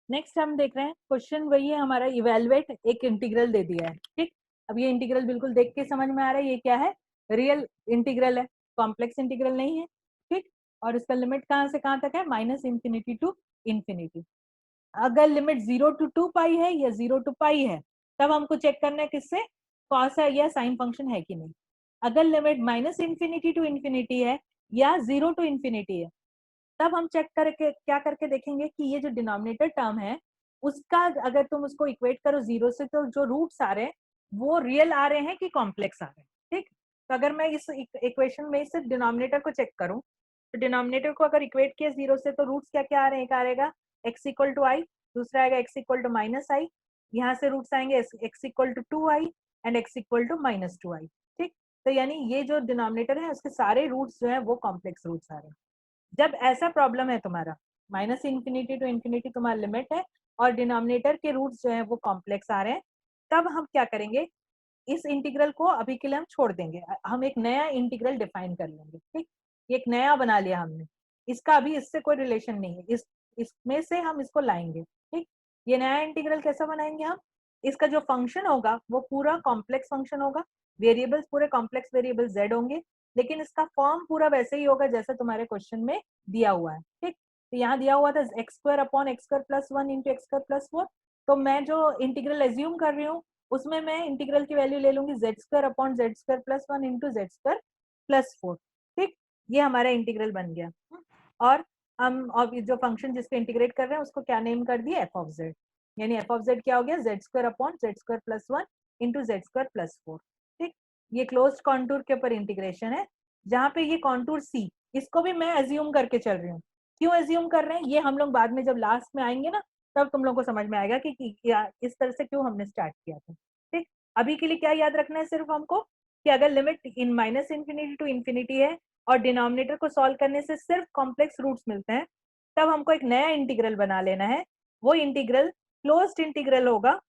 Next हम देख रहे हैं क्वेश्चन वही है हमारा, इवेलुएट एक इंटीग्रल दे दिया है। ठीक, अब ये इंटीग्रल बिल्कुल देख के समझ में आ रहा है ये क्या है, रियल इंटीग्रल है, कॉम्प्लेक्स इंटीग्रल नहीं है। ठीक, और इसका लिमिट कहाँ से कहाँ तक है, माइनस इंफिनिटी टू इंफिनिटी। अगर लिमिट 0 to 2 पाई है या 0 to पाई है तब हमको चेक करना है किससे, कॉस है या साइन फंक्शन है कि नहीं। अगर limit minus infinity to infinity है या 0 to इंफिनिटी है तब हम चेक करके क्या करके देखेंगे कि ये जो डिनोमिनेटर टर्म है उसका अगर तुम उसको इक्वेट करो 0 से तो जो रूट्स आ रहे हैं वो रियल आ रहे हैं कि कॉम्प्लेक्स आ रहे हैं। ठीक, तो अगर मैं इस इक्वेशन में सिर्फ डिनोमिनेटर को चेक करूं तो डिनोमिनेटर को अगर इक्वेट किया 0 से तो रूट्स क्या क्या आ रहे हैं, एक आएगा x इक्वल टू आई, दूसरा आएगा x equal to minus i, यहाँ से रूट्स आएंगे x equal to 2i and x equal to minus 2i। ठीक, तो यानी ये जो डिनोमिनेटर है उसके सारे रूट्स जो है वो कॉम्प्लेक्स रूट्स आ रहे हैं। जब ऐसा प्रॉब्लम है तुम्हारा माइनस इंफिनिटी टू इंफिनिटी तुम्हारा लिमिट है और डिनोमिनेटर के रूट्स जो है वो कॉम्प्लेक्स आ रहे हैं, तब हम क्या करेंगे, इस इंटीग्रल को अभी के लिए हम छोड़ देंगे, हम एक नया इंटीग्रल डिफाइन कर लेंगे। ठीक, एक नया बना लिया हमने, इसका अभी इससे कोई रिलेशन नहीं है, इसमें से हम इसको लाएंगे। ठीक, ये नया इंटीग्रल कैसा बनाएंगे हम, इसका जो फंक्शन होगा वो पूरा कॉम्प्लेक्स फंक्शन होगा, वेरिएबल्स पूरे कॉम्प्लेक्स वेरिएबल z होंगे, लेकिन इसका फॉर्म पूरा वैसे ही होगा जैसा तुम्हारे क्वेश्चन में दिया हुआ है। ठीक, तो यहाँ दिया हुआ था x square upon x square plus 1 into x square plus 4, तो मैं जो इंटीग्रल एज्यूम कर रही हूँ उसमें मैं इंटीग्रल की वैल्यू ले लूंगी Z square upon Z square plus 1 into Z square plus 4। ठीक, ये हमारा इंटीग्रल बन गया। और हम अब जो फंक्शन जिसको इंटीग्रेट कर रहे हैं उसको क्या नेम कर दिया, एफ ऑफ जेड, यानी एफ ऑफ जेड क्या हो गया, Z square upon Z square plus 1 into Z square plus 4। ठीक, ये क्लोज्ड कॉन्टूर के ऊपर इंटीग्रेशन है, जहाँ पे ये कॉन्टूर सी इसको भी मैं एज्यूम करके चल रही हूँ। क्यों एज्यूम कर रहे हैं ये हम लोग बाद में जब लास्ट में आएंगे ना तब तुम लोग को समझ में आएगा कि इस तरह से क्यों हमने स्टार्ट किया था। ठीक, अभी के लिए क्या याद रखना है सिर्फ हमको कि अगर limit in minus infinity to infinity है और डिनोमिनेटर को सॉल्व करने से सिर्फ कॉम्प्लेक्स रूट्स मिलते हैं तब हमको एक नया इंटीग्रल बना लेना है। वो इंटीग्रल क्लोज्ड इंटीग्रल होगा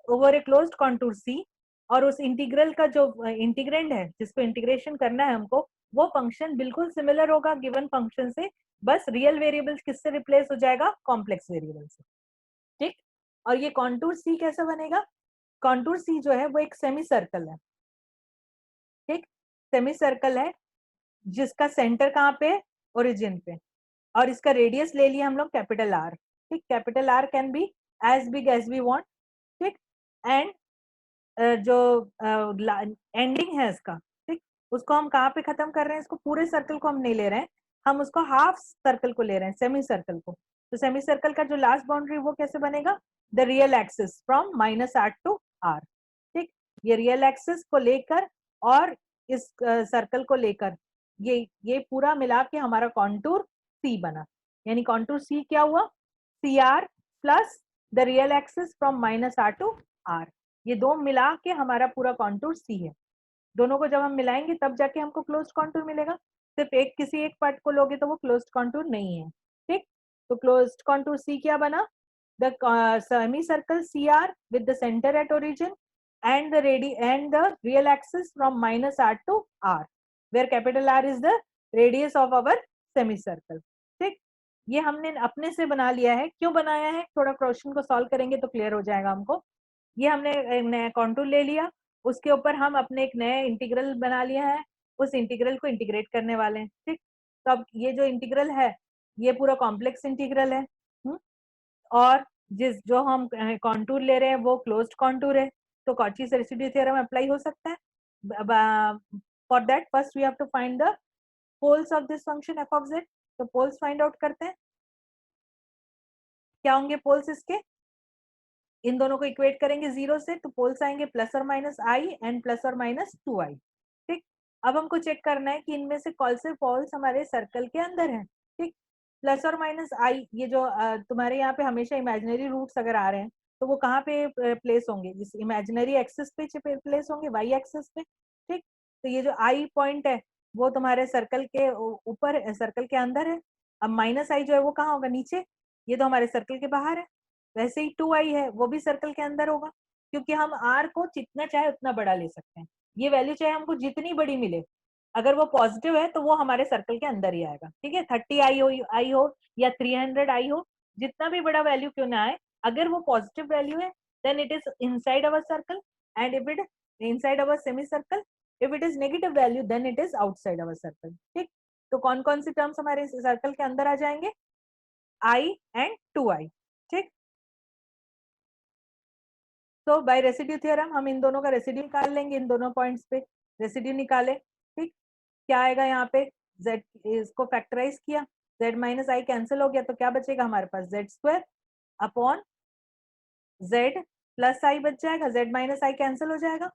ओवर ए क्लोज्ड कॉन्टूर सी, और उस इंटीग्रल का जो इंटीग्रेंड है जिसको इंटीग्रेशन करना है हमको वो फंक्शन बिल्कुल सिमिलर होगा गिवन फंक्शन से, बस रियल वेरिएबल्स किससे रिप्लेस हो जाएगा, कॉम्प्लेक्स वेरिएबल से। ठीक, और ये कॉन्टूर सी कैसे बनेगा, कॉन्टूर सी जो है वो एक सेमी सर्कल है। ठीक, सेमी सर्कल है जिसका सेंटर कहाँ पे, ओरिजिन पे, और इसका रेडियस ले लिया हम लोग कैपिटल आर। ठीक, capital R can be as big as we want. ठीक, एंड जो एंडिंग है इसका, ठीक, उसको हम कहाँ पे खत्म कर रहे हैं, इसको पूरे सर्कल को हम नहीं ले रहे हैं, हम उसको हाफ सर्कल को ले रहे हैं, सेमी सर्कल को। तो सेमी सर्कल का जो लास्ट बाउंड्री वो कैसे बनेगा, the real axis from minus R to R. ठीक, ये रियल एक्सिस को लेकर और इस सर्कल को लेकर ये पूरा मिला के हमारा कॉन्टूर सी बना, यानी कॉन्टूर सी क्या हुआ, C R plus the real axis from minus R to R, ये दो मिला के हमारा पूरा कॉन्टूर सी है। दोनों को जब हम मिलाएंगे तब जाके हमको क्लोज्ड कॉन्टूर मिलेगा, सिर्फ एक किसी एक पार्ट को लोगे तो वो क्लोज्ड कॉन्टूर नहीं है। ठीक, तो क्लोज्ड कॉन्टूर सी क्या बना, the semi circle C R with the centre at origin and the real axis from minus r to r, where capital R is the radius of our semicircle। ठीक, ये हमने अपने से बना लिया है, क्यों बनाया है, थोड़ा क्वेश्चन को सॉल्व करेंगे तो क्लियर हो जाएगा हमको। ये हमने एक नया कॉन्टूर ले लिया, उसके ऊपर हम अपने एक नया इंटीग्रल बना लिया है, उस इंटीग्रल को इंटीग्रेट करने वाले हैं। ठीक, तो अब ये जो इंटीग्रल है ये पूरा कॉम्प्लेक्स इंटीग्रल है। और जिस जो हम कॉन्टूर ले रहे हैं वो क्लोज्ड कॉन्टूर है, तो कॉचीज रेसिड्यू थ्योरम अप्लाई हो सकता है। For that first we have to find the poles of this function f of z. तो पोल्स फाइंड आउट करते हैं, क्या होंगे पोल्स इसके, इन दोनों को इक्वेट करेंगे 0 से तो पोल्स आएंगे प्लस और माइनस आई एंड प्लस और माइनस 2i। ठीक, अब हमको चेक करना है कि इनमें से कौन से पोल्स हमारे सर्कल के अंदर हैं। ठीक, प्लस और माइनस आई ये जो तुम्हारे यहाँ पे हमेशा इमेजिनरी रूट्स अगर आ रहे हैं तो वो कहाँ पे प्लेस होंगे, इस इमेजिनरी एक्सिस पे प्लेस होंगे, वाई एक्सिस पे। ठीक, तो ये जो आई पॉइंट है वो तुम्हारे सर्कल के ऊपर, सर्कल के अंदर है। अब माइनस आई जो है वो कहाँ होगा, नीचे, ये तो हमारे सर्कल के बाहर है। वैसे ही 2i है वो भी सर्कल के अंदर होगा, क्योंकि हम r को जितना चाहे उतना बड़ा ले सकते हैं, ये वैल्यू चाहे हमको जितनी बड़ी मिले अगर वो पॉजिटिव है तो वो हमारे सर्कल के अंदर ही आएगा। ठीक है, 30i हो या 300i हो, जितना भी बड़ा वैल्यू क्यों ना आए, अगर वो पॉजिटिव वैल्यू है then it is inside our circle, and if it inside our semi circle, if it is negative value then it is outside our circle. ठीक, तो कौन कौन सी टर्म्स हमारे सर्कल के अंदर आ जाएंगे, आई एंड 2i। ठीक, तो बाय रेसिड्यू थ्योरम हम इन दोनों का रेसिड्यू निकाल लेंगे, इन दोनों पॉइंट्स पे रेसिड्यू निकाले। ठीक, क्या आएगा यहाँ पे, z इसको फैक्टराइज किया, z माइनस आई कैंसिल हो गया, तो क्या बचेगा हमारे पास, z square upon z plus i बच जाएगा, z माइनस आई कैंसिल हो जाएगा,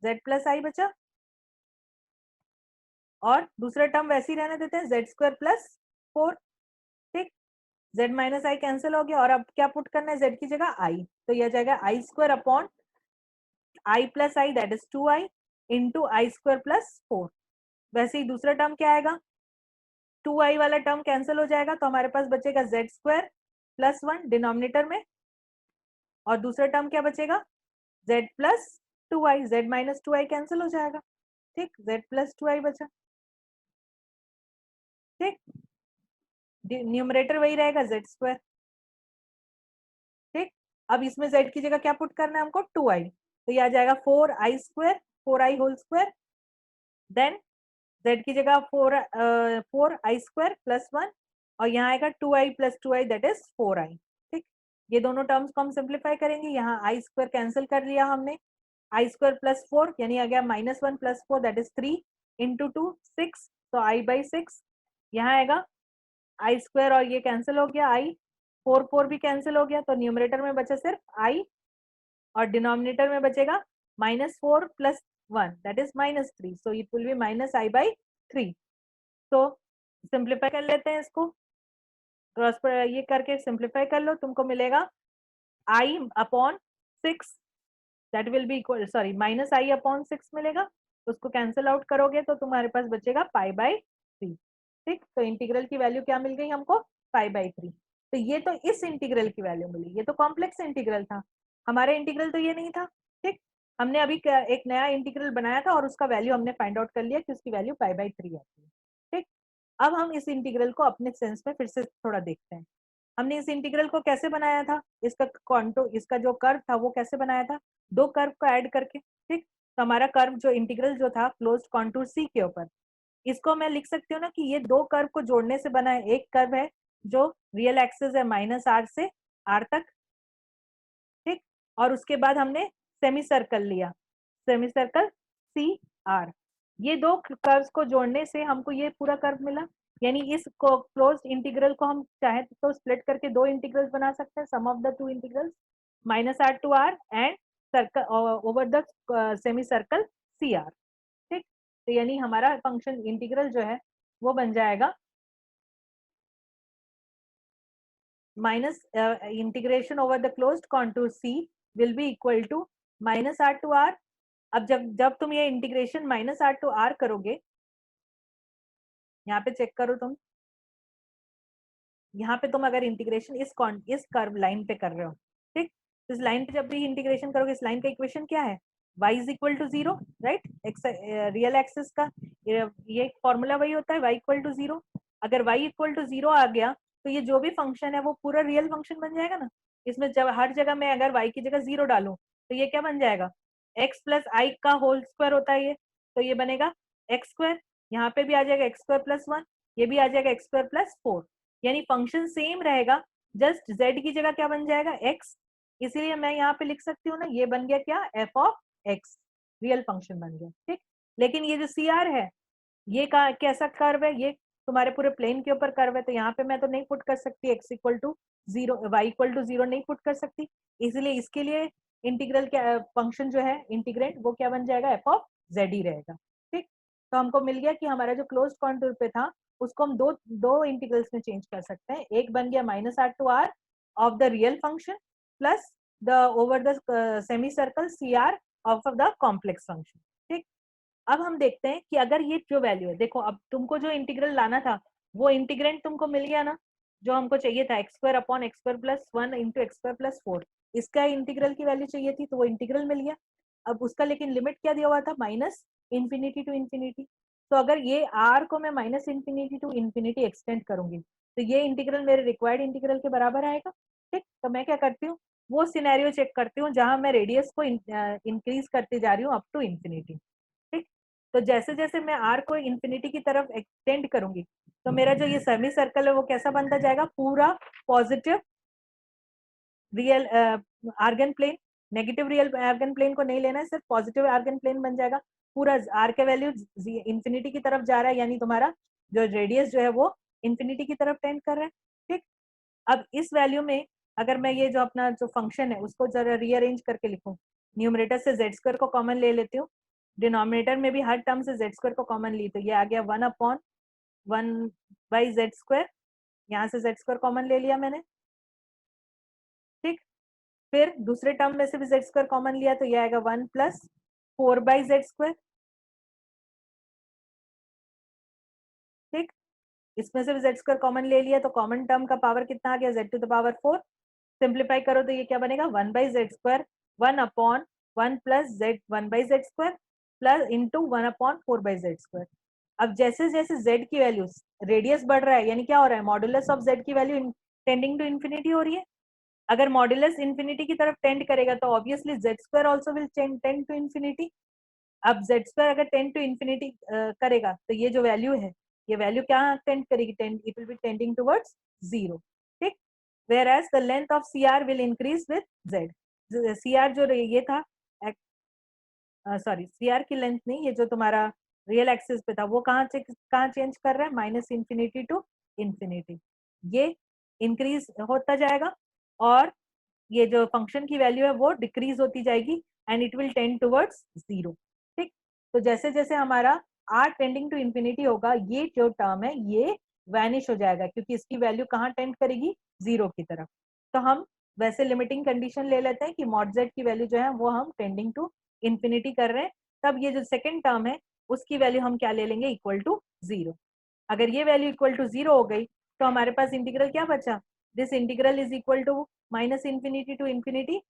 z प्लस आई बचा, और दूसरा टर्म वैसे ही रहने देते हैं, z स्क्वायर प्लस 4। ठीक, z माइनस आई कैंसिल हो गया, और अब क्या पुट करना है z की जगह i, तो यह जाएगा i square upon i plus i that is 2i into i square plus 4। वैसे ही दूसरा टर्म क्या आएगा, 2i वाला टर्म कैंसिल हो जाएगा, तो हमारे पास बचेगा z स्क्वायर प्लस 1 डिनोमिनेटर में, और दूसरा टर्म क्या बचेगा, z plus 2i, z minus 2i cancel हो जाएगा। ठीक, z प्लस 2i बचा। ठीक, न्यूमरेटर वही रहेगा z स्क्वायर। ठीक, अब इसमें z की जगह क्या पुट करना है हमको, 2i, तो यह आ जाएगा 4i square, 4i whole square, then z की जगह 4i स्क्वायर प्लस 1, और यहाँ आएगा 2i plus 2i that is 4i। ठीक, ये दोनों टर्म्स को हम सिंप्लीफाई करेंगे, यहाँ आई स्क्वायर कैंसिल कर लिया हमने, आई स्क्वायर प्लस 4 यानी आ गया -1 प्लस 4 दैट इज 3 इंटू 2 6, तो i बाई 6, यहाँ आएगा आई स्क्वायर और ये कैंसिल हो गया, आई 4 भी कैंसिल हो गया, तो न्यूमरेटर में बचा सिर्फ आई, और डिनोमिनेटर में बचेगा -4 plus 1 that is -3, so it will be minus I by 3। तो सिंप्लीफाई कर लेते हैं इसको, क्रॉस पर ये करके सिंप्लीफाई कर लो, तुमको मिलेगा i upon 6 that will be equal, sorry minus i upon 6 मिलेगा, उसको कैंसिल आउट करोगे तो तुम्हारे पास बचेगा पाई बाई 3। ठीक, तो इंटीग्रल की वैल्यू क्या मिल गई हमको, पाई बाई 3। तो ये तो इस इंटीग्रल की वैल्यू मिली, ये तो कॉम्प्लेक्स इंटीग्रल था, हमारा इंटीग्रल तो ये नहीं था। ठीक, हमने अभी एक नया इंटीग्रल बनाया था और उसका वैल्यू हमने फाइंड आउट कर लिया कि उसकी वैल्यू पाई बाई 3 आती है। ठीक, अब हम इस इंटीग्रल को अपने सेंस में फिर से थोड़ा देखते हैं। हमने इस इंटीग्रल को कैसे बनाया था, इसका कॉन्टूर, इसका जो कर्व था वो कैसे बनाया था, दो कर्व को ऐड करके। ठीक, तो हमारा कर्व जो इंटीग्रल जो था क्लोज्ड कॉन्टूर सी के ऊपर, इसको मैं लिख सकती हूँ ना कि ये दो कर्व को जोड़ने से बना है, एक कर्व है जो रियल एक्सिस है -r से r तक। ठीक, और उसके बाद हमने सेमी सर्कल लिया, सेमी सर्कल सी आर, ये दो कर्व्स को जोड़ने से हमको ये पूरा कर्व मिला। यानी इस क्लोज्ड इंटीग्रल को हम चाहे तो स्प्लिट करके दो इंटीग्रल्स बना सकते हैं, sum of the two integrals -r to r and circle over the semi circle C R. ठीक, तो यानी हमारा फंक्शन इंटीग्रल जो है वो बन जाएगा minus integration over the closed contour C will be equal to -r to r। अब जब जब तुम ये इंटीग्रेशन -r to r करोगे, यहाँ पे चेक करो तुम, यहाँ पे तुम अगर इंटीग्रेशन इस कर्व लाइन पे कर रहे हो, ठीक, तो इस लाइन पे जब भी इंटीग्रेशन करोगे, इस लाइन का इक्वेशन क्या है, y is equal to 0, right, real axis का ये फॉर्मूला वही होता है, y इक्वल टू 0। अगर y इक्वल टू 0 आ गया तो ये जो भी फंक्शन है वो पूरा रियल फंक्शन बन जाएगा ना। इसमें जब हर जगह मैं अगर y की जगह 0 डालूं तो ये क्या बन जाएगा, x प्लस आई का होल स्क्वायर होता है ये, तो ये बनेगा एक्स स्क्वायर, यहाँ पे भी आ जाएगा एक्स स्क्वायर प्लस 1, ये भी आ जाएगा एक्स स्क्वायर प्लस 4, यानी फंक्शन सेम रहेगा, जस्ट z की जगह क्या बन जाएगा x, इसीलिए मैं यहाँ पे लिख सकती हूँ ना, ये बन गया क्या, f of x, real function बन गया। ठीक, लेकिन ये जो सी आर है ये कैसा कर्व है, ये तुम्हारे पूरे प्लेन के ऊपर कर्व है, तो यहाँ पे मैं तो नहीं पुट कर सकती x equal to 0, y equal to 0 नहीं पुट कर सकती, इसलिए इसके लिए इंटीग्रल क्या फंक्शन जो है इंटीग्रेंट वो क्या बन जाएगा, f ऑफ z ही रहेगा। ठीक, तो हमको मिल गया कि हमारा जो क्लोज्ड कॉन्टूर पे था उसको हम दो दो इंटीग्रल्स में चेंज कर सकते हैं, एक बन गया -r to r of the real function plus the over the semi circle C R of the complex function. ठीक, अब हम देखते हैं कि अगर ये जो वैल्यू है, देखो अब तुमको जो इंटीग्रल लाना था वो इंटीग्रेंट तुमको मिल गया ना, जो हमको चाहिए था x square upon x square plus 1 into x square plus 4, इसका इंटीग्रल की वैल्यू चाहिए थी तो वो इंटीग्रल मिल गया। अब उसका लेकिन लिमिट क्या दिया हुआ था, माइनस इंफिनिटी टू इंफिनिटी, तो अगर ये आर को मैं minus infinity to infinity extend करूंगी तो ये इंटीग्रल मेरे रिक्वायर्ड इंटीग्रल के बराबर आएगा। ठीक, तो मैं क्या करती हूँ, वो सिनेरियो चेक करती हूँ जहां मैं रेडियस को इंक्रीज करती जा रही हूँ अप टू इंफिनिटी। ठीक, तो जैसे जैसे मैं आर को इंफिनिटी की तरफ एक्सटेंड करूंगी तो मेरा जो ये सेमी सर्कल है वो कैसा बनता जाएगा, पूरा positive real Argand plane. Negative real Argand plane को नहीं लेना है, सिर्फ पॉजिटिव आर्गन प्लेन बन जाएगा। पूरा आर के वैल्यू इंफिनिटी की तरफ जा रहा है, यानी तुम्हारा जो रेडियस जो है वो इंफिनिटी की तरफ टेंड कर रहा है। ठीक, अब इस वैल्यू में अगर मैं ये जो अपना जो फंक्शन है उसको जरा रीअरेंज करके लिखूं, न्यूमरेटर से जेड स्क्वायर को कॉमन ले लेती हूँ, डिनोमिनेटर में भी हर टर्म से जेड स्क्वायर को कॉमन ली, तो ये आ गया 1/1/z²। यहाँ से जेड स्क्वायर कॉमन ले लिया मैंने। ठीक, फिर दूसरे टर्म में से भी जेड स्क्वायर कॉमन लिया तो ये आएगा 1+4/z²। ठीक, इसमें से भी जेड स्क्वायर कॉमन ले लिया तो कॉमन टर्म का पावर कितना आ गया, z⁴। सिंप्लीफाई करो तो ये क्या बनेगा, 1/z², 1/1+z1/z² plus into 1/4/z²। अब जैसे जैसे z की वैल्यू, रेडियस बढ़ रहा है यानी क्या हो रहा है, मॉडुलस ऑफ z की वैल्यू टेंडिंग टू इन्फिनिटी हो रही है। अगर मॉडुलस इन्फिनिटी की तरफ टेंड करेगा तो obviously z² also will tend to infinity. अब z² अगर टेंड टू इन्फिनिटी करेगा तो ये जो वैल्यू है, ये वैल्यू क्या टेंड करेगी, it will be tending towards 0। ठीक, whereas the length of CR will increase with Z। CR जो ये था, सॉरी CR की लेंथ नहीं, ये जो तुम्हारा रियल एक्सिस पे था वो कहाँ चेंज कर रहा है, -∞ टू इन्फिनिटी। ये इंक्रीज होता जाएगा और ये जो फंक्शन की वैल्यू है वो डिक्रीज होती जाएगी and it will tend towards 0। ठीक, तो जैसे जैसे हमारा r टेंडिंग टू इन्फिनिटी होगा ये जो टर्म है ये वैनिश हो जाएगा, क्योंकि इसकी वैल्यू कहाँ टेंड करेगी, 0 की तरफ। तो हम वैसे लिमिटिंग कंडीशन ले लेते हैं कि मॉड z की वैल्यू जो है वो हम टेंडिंग टू इन्फिनिटी कर रहे हैं, तब ये जो सेकेंड टर्म है उसकी वैल्यू हम क्या ले लेंगे, इक्वल टू 0। अगर ये वैल्यू इक्वल टू 0 हो गई तो हमारे पास इंटीग्रल क्या बचा, this integral is equal to -∞ to infinity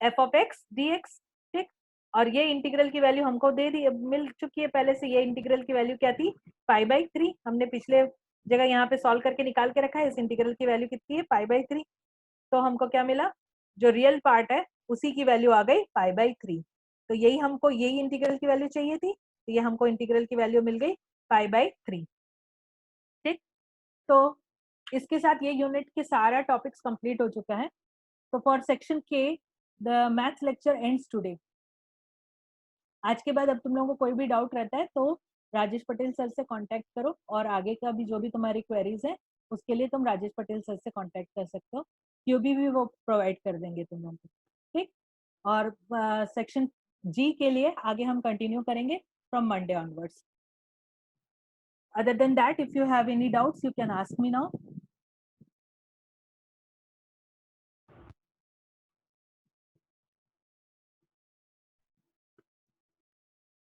f(x) dx। ठीक, और ये इंटीग्रल की वैल्यू हमको दे दी, मिल चुकी है पहले से। ये इंटीग्रल की वैल्यू क्या थी, π/3। हमने पिछले जगह यहाँ पे सॉल्व करके निकाल के रखा है, इस इंटीग्रल की वैल्यू कितनी है, π/3। तो हमको क्या मिला, जो रियल पार्ट है उसी की वैल्यू आ गई π/3। तो यही हमको, यही इंटीग्रल की वैल्यू चाहिए थी, तो ये हमको इंटीग्रल की वैल्यू मिल गई π/3। ठीक, तो इसके साथ ये यूनिट के सारा टॉपिक्स कंप्लीट हो चुका है। तो फॉर सेक्शन के the maths lecture ends today. आज के बाद अब तुम लोगों को कोई भी डाउट रहता है तो राजेश पटेल सर से कांटेक्ट करो, और आगे का भी जो भी तुम्हारी क्वेरीज है उसके लिए तुम राजेश पटेल सर से कांटेक्ट कर सकते हो, क्यूबी भी वो प्रोवाइड कर देंगे तुम लोगों को। ठीक, और सेक्शन जी के लिए आगे हम कंटिन्यू करेंगे from Monday onwards. Other than that, if you have any doubts, you can ask me now.